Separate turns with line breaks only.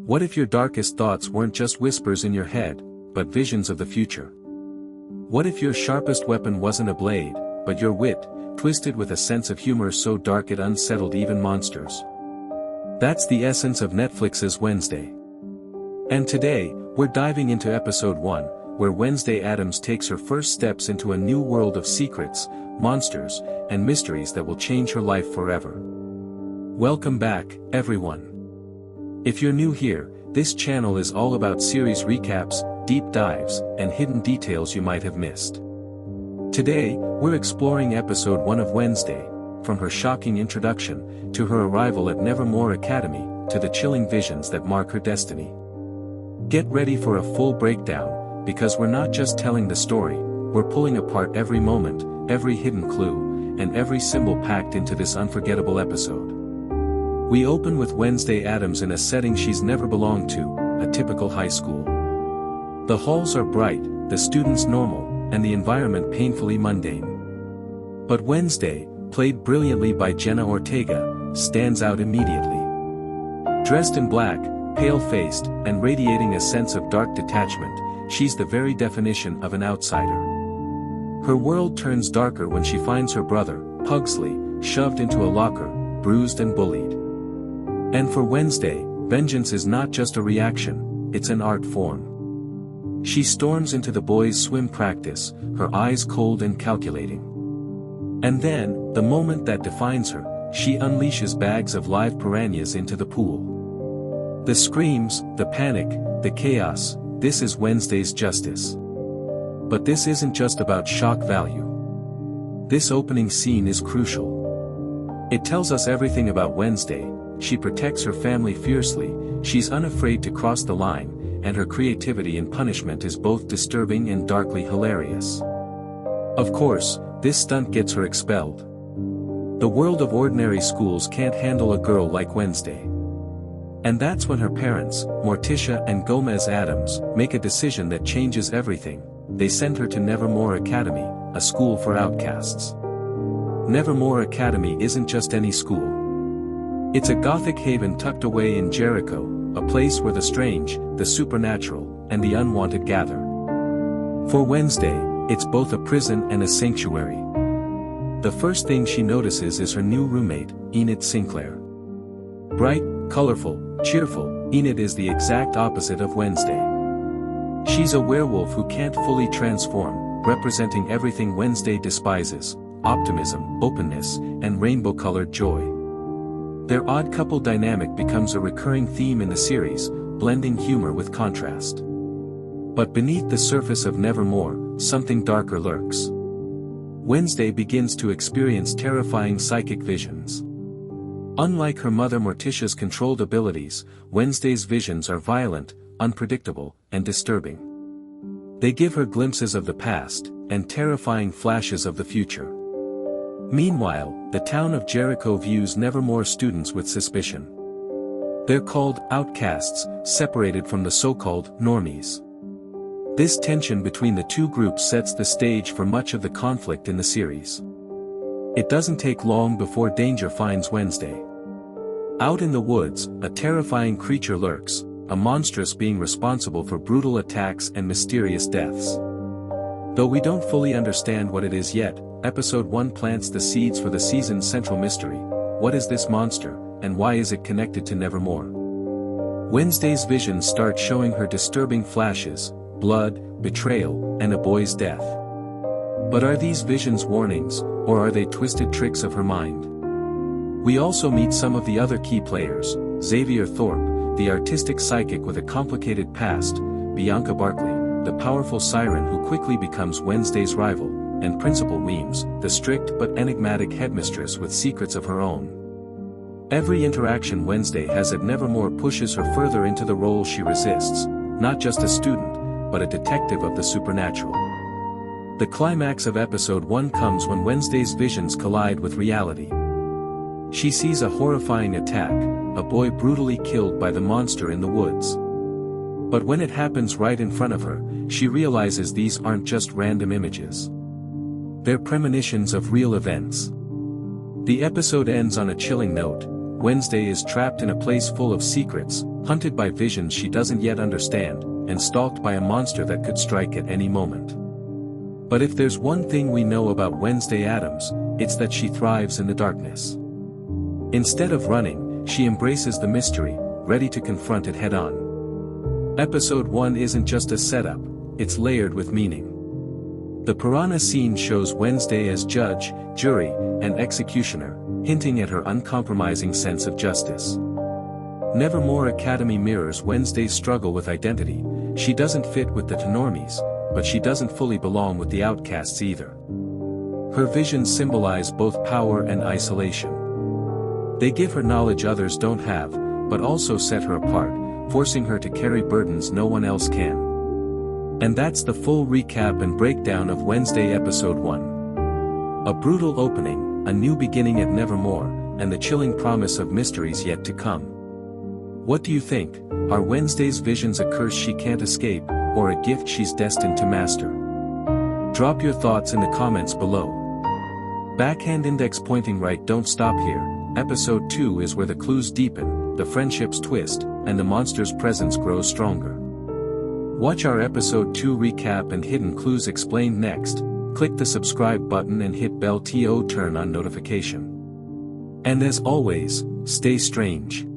What if your darkest thoughts weren't just whispers in your head, but visions of the future? What if your sharpest weapon wasn't a blade, but your wit, twisted with a sense of humor so dark it unsettled even monsters? That's the essence of Netflix's Wednesday. And today, we're diving into episode 1, where Wednesday Addams takes her first steps into a new world of secrets, monsters, and mysteries that will change her life forever. Welcome back, everyone. If you're new here, this channel is all about series recaps, deep dives, and hidden details you might have missed. Today, we're exploring episode 1 of Wednesday, from her shocking introduction, to her arrival at Nevermore Academy, to the chilling visions that mark her destiny. Get ready for a full breakdown, because we're not just telling the story, we're pulling apart every moment, every hidden clue, and every symbol packed into this unforgettable episode. We open with Wednesday Addams in a setting she's never belonged to, a typical high school. The halls are bright, the students normal, and the environment painfully mundane. But Wednesday, played brilliantly by Jenna Ortega, stands out immediately. Dressed in black, pale-faced, and radiating a sense of dark detachment, she's the very definition of an outsider. Her world turns darker when she finds her brother, Pugsley, shoved into a locker, bruised and bullied. And for Wednesday, vengeance is not just a reaction, it's an art form. She storms into the boys' swim practice, her eyes cold and calculating. And then, the moment that defines her, she unleashes bags of live piranhas into the pool. The screams, the panic, the chaos, this is Wednesday's justice. But this isn't just about shock value. This opening scene is crucial. It tells us everything about Wednesday. She protects her family fiercely, she's unafraid to cross the line, and her creativity in punishment is both disturbing and darkly hilarious. Of course, this stunt gets her expelled. The world of ordinary schools can't handle a girl like Wednesday. And that's when her parents, Morticia and Gomez Addams, make a decision that changes everything. They send her to Nevermore Academy, a school for outcasts. Nevermore Academy isn't just any school. It's a gothic haven tucked away in Jericho, a place where the strange, the supernatural, and the unwanted gather. For Wednesday, it's both a prison and a sanctuary. The first thing she notices is her new roommate, Enid Sinclair. Bright, colorful, cheerful, Enid is the exact opposite of Wednesday. She's a werewolf who can't fully transform, representing everything Wednesday despises: optimism, openness, and rainbow-colored joy. Their odd couple dynamic becomes a recurring theme in the series, blending humor with contrast. But beneath the surface of Nevermore, something darker lurks. Wednesday begins to experience terrifying psychic visions. Unlike her mother Morticia's controlled abilities, Wednesday's visions are violent, unpredictable, and disturbing. They give her glimpses of the past, and terrifying flashes of the future. Meanwhile, the town of Jericho views Nevermore students with suspicion. They're called outcasts, separated from the so-called normies. This tension between the two groups sets the stage for much of the conflict in the series. It doesn't take long before danger finds Wednesday. Out in the woods, a terrifying creature lurks, a monstrous being responsible for brutal attacks and mysterious deaths. Though we don't fully understand what it is yet, episode 1 plants the seeds for the season's central mystery. What is this monster, and why is it connected to Nevermore? Wednesday's visions start showing her disturbing flashes: blood, betrayal, and a boy's death. But are these visions warnings, or are they twisted tricks of her mind? We also meet some of the other key players: Xavier Thorpe, the artistic psychic with a complicated past; Bianca Barkley, the powerful siren who quickly becomes Wednesday's rival; and Principal Weems, the strict but enigmatic headmistress with secrets of her own. Every interaction Wednesday has at Nevermore pushes her further into the role she resists, not just a student, but a detective of the supernatural. The climax of episode 1 comes when Wednesday's visions collide with reality. She sees a horrifying attack, a boy brutally killed by the monster in the woods. But when it happens right in front of her, she realizes these aren't just random images. They're premonitions of real events. The episode ends on a chilling note. Wednesday is trapped in a place full of secrets, hunted by visions she doesn't yet understand, and stalked by a monster that could strike at any moment. But if there's one thing we know about Wednesday Addams, it's that she thrives in the darkness. Instead of running, she embraces the mystery, ready to confront it head-on. Episode 1 isn't just a setup, it's layered with meaning. The piranha scene shows Wednesday as judge, jury, and executioner, hinting at her uncompromising sense of justice. Nevermore Academy mirrors Wednesday's struggle with identity. She doesn't fit with the normies, but she doesn't fully belong with the outcasts either. Her visions symbolize both power and isolation. They give her knowledge others don't have, but also set her apart, forcing her to carry burdens no one else can. And that's the full recap and breakdown of Wednesday Episode 1. A brutal opening, a new beginning at Nevermore, and the chilling promise of mysteries yet to come. What do you think? Are Wednesday's visions a curse she can't escape, or a gift she's destined to master? Drop your thoughts in the comments below. Backhand index pointing right. Don't stop here. Episode 2 is where the clues deepen, the friendships twist, and the monster's presence grows stronger. Watch our Episode 2 recap and hidden clues explained next. Click the subscribe button and hit bell to turn on notification. And as always, stay strange.